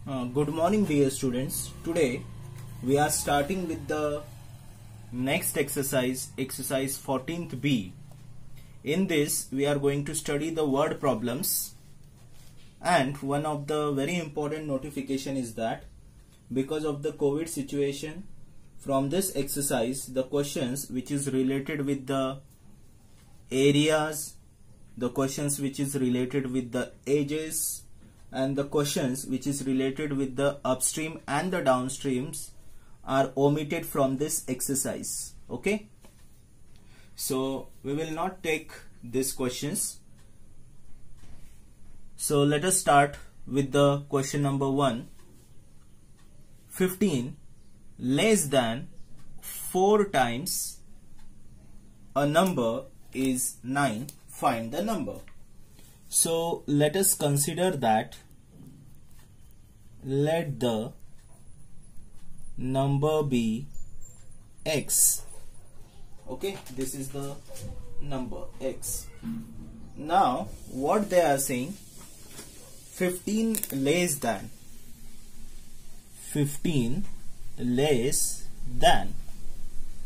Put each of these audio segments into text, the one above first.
Good morning, dear students. Today we are starting with the next exercise 14th B. In this we are going to study the word problems, and one of the very important notification is that because of the COVID situation, from this exercise the questions which is related with the areas, the questions which is related with the ages, and the questions which is related with the upstream and the downstreams are omitted from this exercise. Okay, so we will not take these questions. So let us start with the question number 1. 15 less than 4 times a number is 9. Find the number. So let us consider that let the number be x. Okay, this is the number x. Now what they are saying, 15 less than, 15 less than.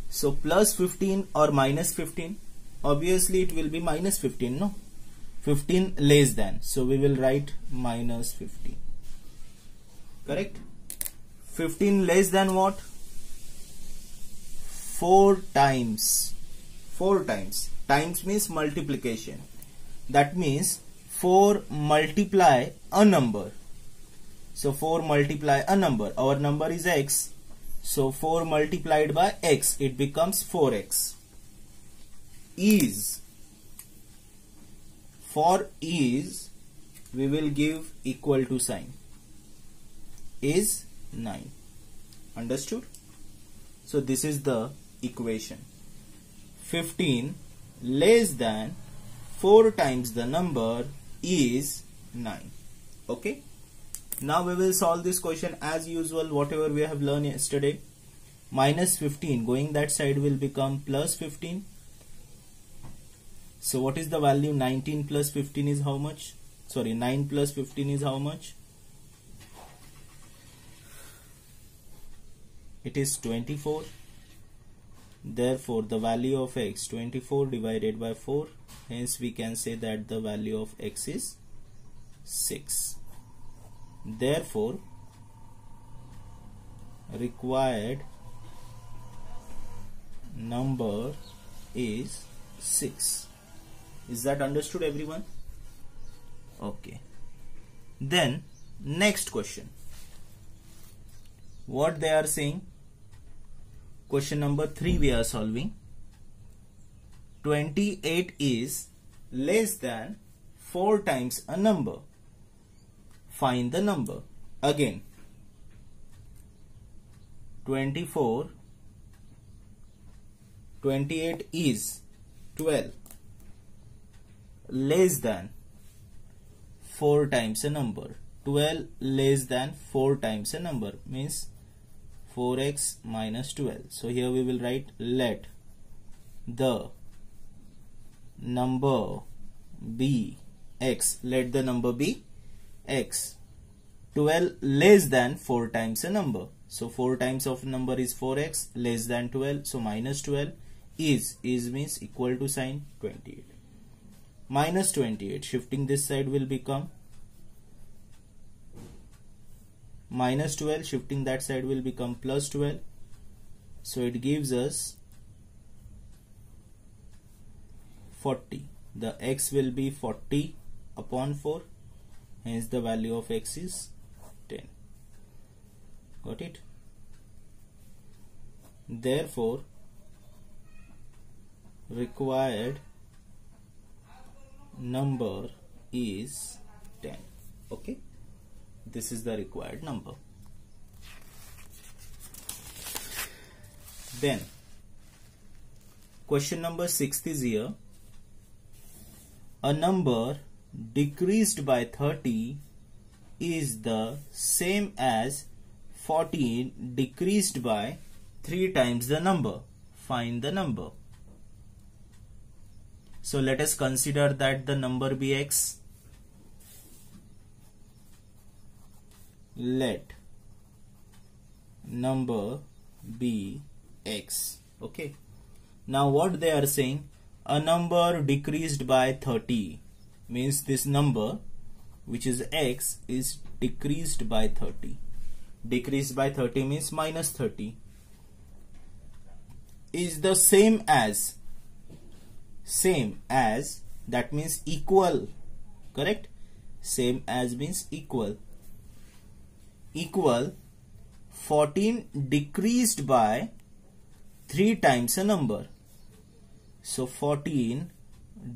So plus 15 or minus 15, obviously it will be minus 15, no? 15 less than, so we will write minus 15. Correct? 15 less than what? 4 times. 4 times. Times means multiplication. That means 4 multiply a number. So 4 multiply a number. Our number is x. So 4 multiplied by x, it becomes 4x. Is. For is, we will give equal to sign. Is 9. Understood? So this is the equation. 15 less than 4 times the number is 9. Okay? Now we will solve this question as usual, whatever we have learned yesterday. Minus 15 going that side will become plus 15. So what is the value? 19 plus 15 is how much? Sorry, 9 plus 15 is how much? It is 24. Therefore the value of x, 24 divided by 4. Hence we can say that the value of x is 6. Therefore required number is 6. Is that understood, everyone? Okay. Then next question. What they are saying? Question number 3 we are solving. 28 is less than 4 times a number. Find the number. Again, 28 is 12 less than 4 times a number. 12 less than 4 times a number means 4x minus 12. So here we will write let the number be x. Let the number be x. 12 less than 4 times a number. So 4 times of number is 4x, less than 12. So minus 12 is means equal to sign 28. Minus 28, shifting this side will become minus 12, shifting that side will become plus 12. So it gives us 40. The x will be 40 upon 4. Hence the value of x is 10. Got it? Therefore required number is 10. Okay, this is the required number. Then question number 6 is here. A number decreased by 30 is the same as 14 decreased by 3 times the number. Find the number. So let us consider that the number be x. let number be x. Okay. Now what they are saying, a number decreased by 30 means this number which is x is decreased by 30. Decreased by 30 means minus 30 is the same as, that means equal, correct? Same as means equal 14 decreased by 3 times a number. So 14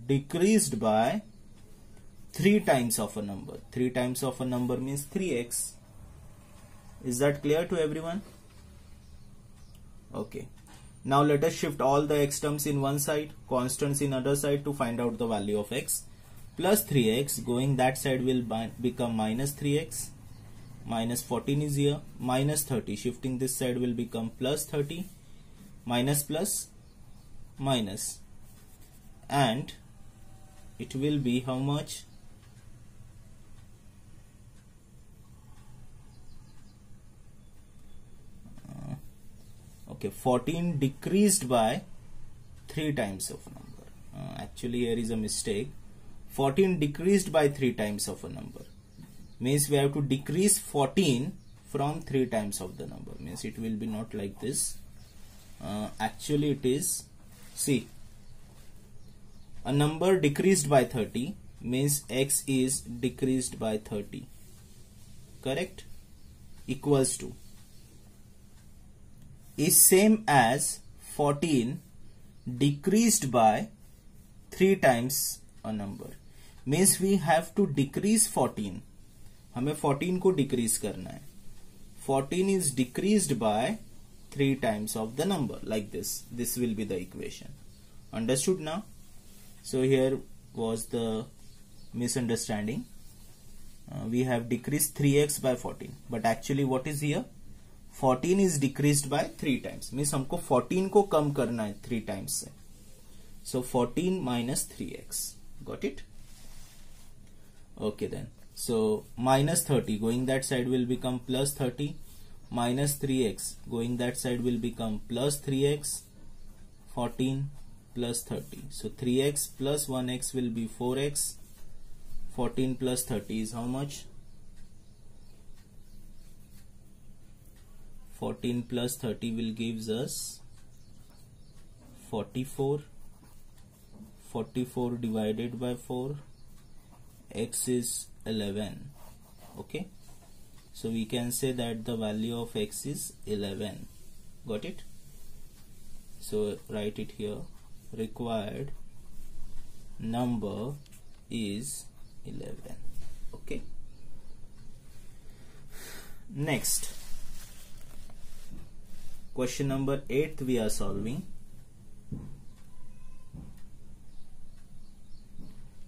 decreased by 3 times of a number. 3 times of a number means 3x. Is that clear to everyone? Okay. Now let us shift all the x terms in one side, constants in other side to find out the value of x. Plus 3x going that side will become minus 3x. Minus 14 is here. Minus 30 shifting this side will become plus 30. Minus plus minus. And it will be how much? Okay, 14 decreased by 3 times of a number. Actually here is a mistake. 14 decreased by 3 times of a number. Means we have to decrease 14 from 3 times of the number. Means it will be not like this. Actually it is, see, a number decreased by 30 means x is decreased by 30. Correct? Equals to is same as 14 decreased by 3 times a number. Means we have to decrease 14. हमें 14 को decrease करना है. 14 is decreased by 3 times of the number, like this. This will be the equation. Understood now? So here was the misunderstanding. We have decreased 3x by 14. But actually what is here? 14 is decreased by 3 times. Means हमको 14 को कम करना है 3 times से. So 14 minus 3x. Got it? Okay then. So minus 30 going that side will become plus 30. Minus 3x going that side will become plus 3x. 14 plus 30. So 3x plus 1x will be 4x. 14 plus 30 is how much? 14 plus 30 will gives us 44. 44 divided by 4. X is 11. Okay. So we can say that the value of x is 11. Got it? So write it here. Required number is 11. Okay. Next. Question number 8 we are solving.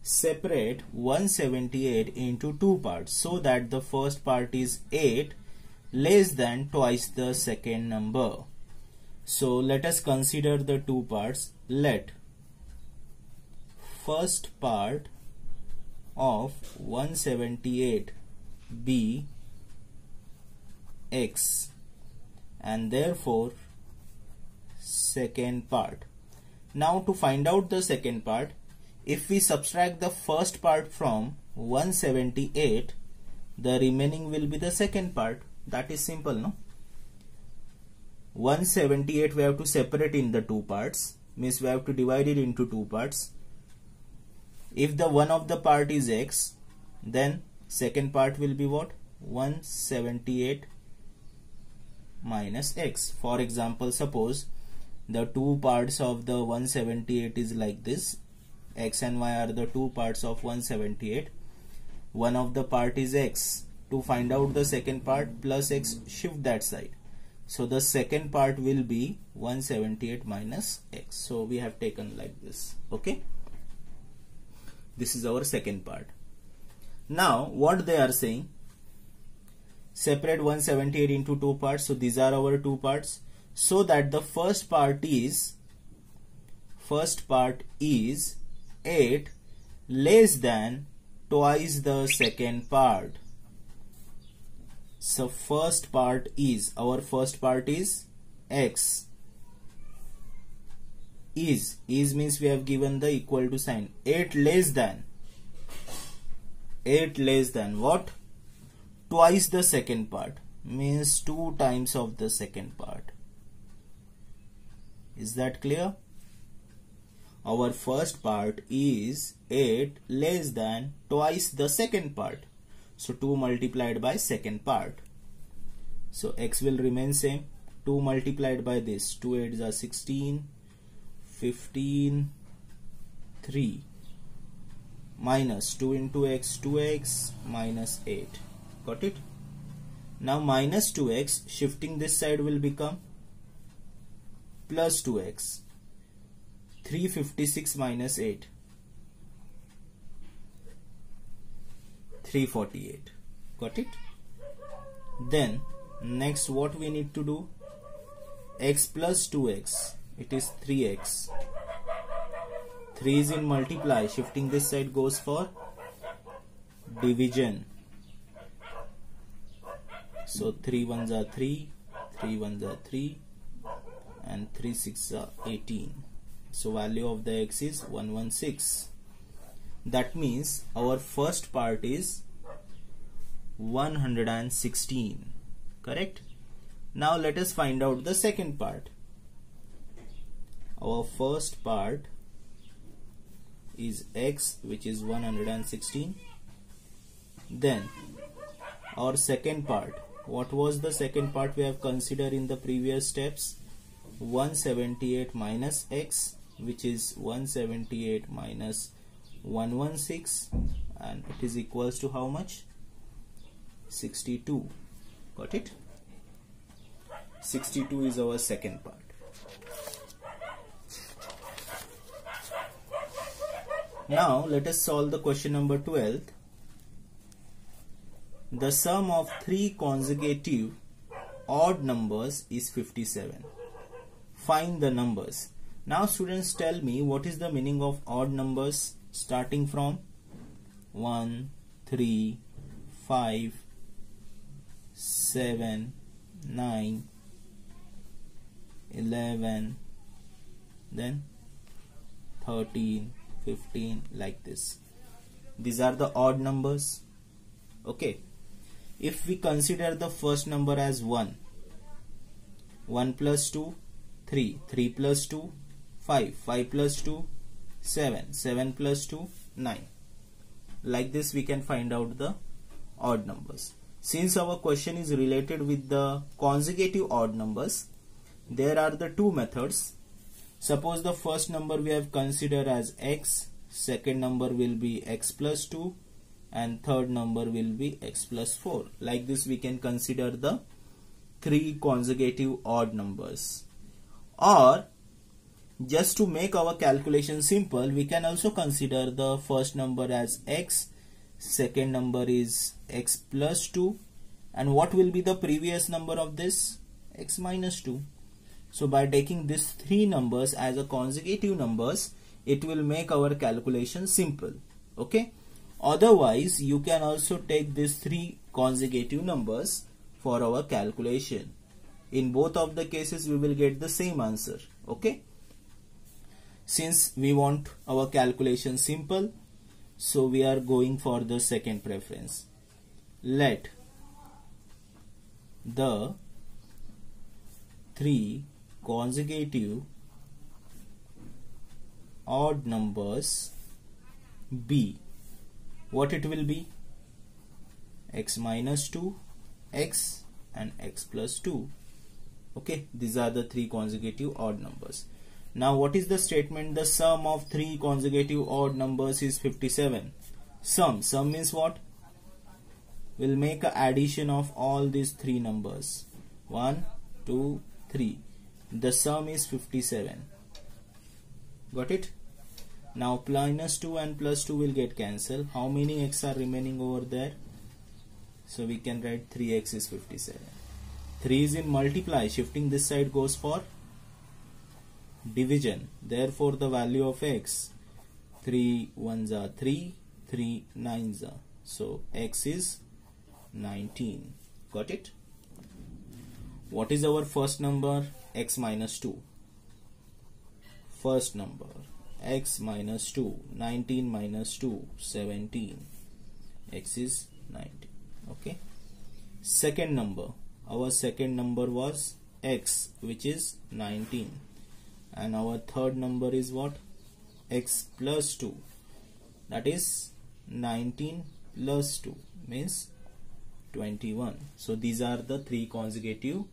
Separate 178 into 2 parts so that the first part is 8 less than twice the second number. So let us consider the 2 parts. Let first part of 178 be x and therefore second part. Now to find out the second part, if we subtract the first part from 178, the remaining will be the second part. That is simple, no? 178 we have to separate in the 2 parts. Means we have to divide it into 2 parts. If the one of the part is x, then second part will be what? 178 minus x. For example, suppose the 2 parts of the 178 is like this. X and y are the 2 parts of 178. One of the part is x. To find out the second part, plus x, shift that side. So the second part will be 178 minus x. So we have taken like this. Okay. This is our second part. Now what they are saying, separate 178 into 2 parts. So these are our 2 parts. So that the first part is 8 less than twice the second part. So first part is, our first part is x. Is means we have given the equal to sign. 8 less than what? Twice the second part, means 2 times of the second part. Is that clear? Our first part is 8 less than twice the second part. So 2 multiplied by second part. So x will remain same. 2 multiplied by this. 2 8s are 16. 15. 3. Minus 2 into x, 2x, minus 8. Got it? Now minus 2x, shifting this side will become plus 2x. 356 minus 8. 348. Got it? Then next what we need to do? X plus 2x. It is 3x. 3 is in multiply. Shifting this side goes for division. So 3 1s are 3. 3 1s are 3. And 3 6s are 18. So value of the x is 116. That means our first part is 116. Correct? Now let us find out the second part. Our first part is x, which is 116. Then our second part. What was the second part we have considered in the previous steps? 178 minus x, which is 178 minus 116, and it is equals to how much? 62. Got it? 62 is our second part. Now let us solve the question number 12. The sum of 3 consecutive odd numbers is 57. Find the numbers. Now students, tell me what is the meaning of odd numbers starting from 1, 3, 5, 7, 9, 11, then 13, 15, like this. These are the odd numbers. Okay. If we consider the first number as 1, 1 plus 2, 3, 3 plus 2, 5, 5 plus 2, 7, 7 plus 2, 9. Like this we can find out the odd numbers. Since our question is related with the consecutive odd numbers, there are the two methods. Suppose the first number we have considered as x, second number will be x plus 2, and third number will be x plus 4. Like this we can consider the 3 consecutive odd numbers. Or just to make our calculation simple, we can also consider the first number as x, second number is x plus 2, and what will be the previous number of this? X minus 2. So by taking these 3 numbers as a consecutive numbers, it will make our calculation simple. Okay. Otherwise, you can also take these 3 consecutive numbers for our calculation. In both of the cases, we will get the same answer. Okay. Since we want our calculation simple, so we are going for the second preference. Let the 3 consecutive odd numbers be. What it will be? X minus 2, x, and x plus 2. Okay, these are the 3 consecutive odd numbers. Now what is the statement? The sum of 3 consecutive odd numbers is 57. Sum means what? We'll make an addition of all these 3 numbers. 1, 2, 3. The sum is 57. Got it? Now minus 2 and plus 2 will get cancelled. How many x are remaining over there? So we can write 3x is 57. 3 is in multiply. Shifting this side goes for division. Therefore the value of x, 3 1s are 3, 3 9s are. So x is 19. Got it? What is our first number? X minus 2. First number x minus 2, 19 minus 2, 17. X is 19. Okay. Second number, our second number was x, which is 19, and our third number is what? X plus 2, that is 19 plus 2 means 21. So these are the three consecutive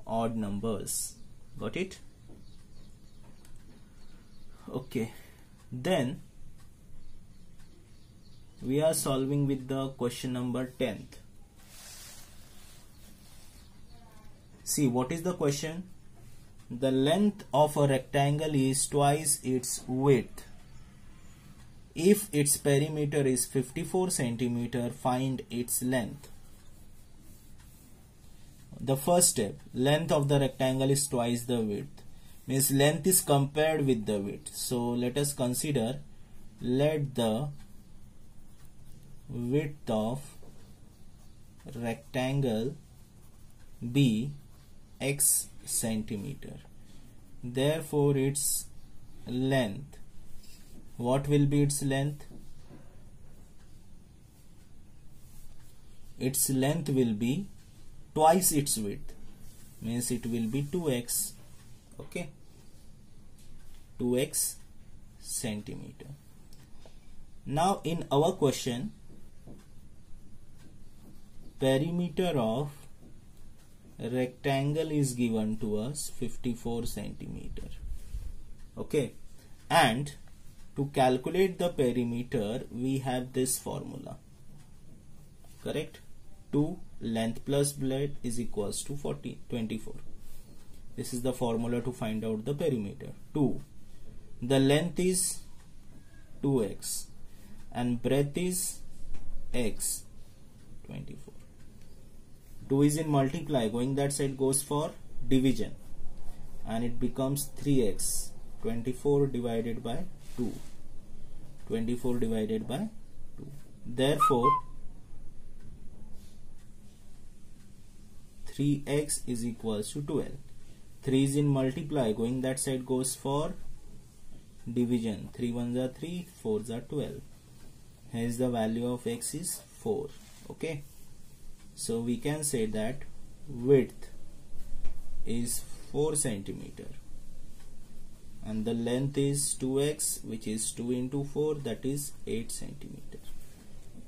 odd numbers. Got it? Okay, then we are solving with the question number 10th. See, what is the question? The length of a rectangle is twice its width. If its perimeter is 54 centimeter, find its length. The first step, length of the rectangle is twice the width. Means length is compared with the width. So let us consider, let the width of rectangle be x centimeter. Therefore its length, what will be its length? Its length will be twice its width, means it will be 2x. Okay, 2x centimeter. Now in our question, perimeter of rectangle is given to us 54 centimeter. Okay, and to calculate the perimeter we have this formula, correct? 2 length plus breadth is equals to 24. This is the formula to find out the perimeter. 2, the length is 2x and breadth is x, 24. 2 is in multiply, going that side goes for division, and it becomes 3x. 24 divided by 2. 24 divided by 2. Therefore 3x is equals to 12. 3 is in multiply, going that side goes for division. 3 ones are 3, 4s are 12. Hence the value of x is 4. Okay, so we can say that width is 4 centimeter and the length is 2x, which is 2 into 4, that is 8 centimeter.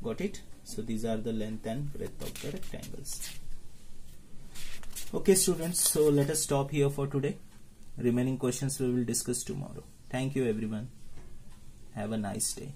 Got it? So these are the length and breadth of the rectangles. Okay students, so let us stop here for today. Remaining questions we will discuss tomorrow. Thank you everyone. Have a nice day.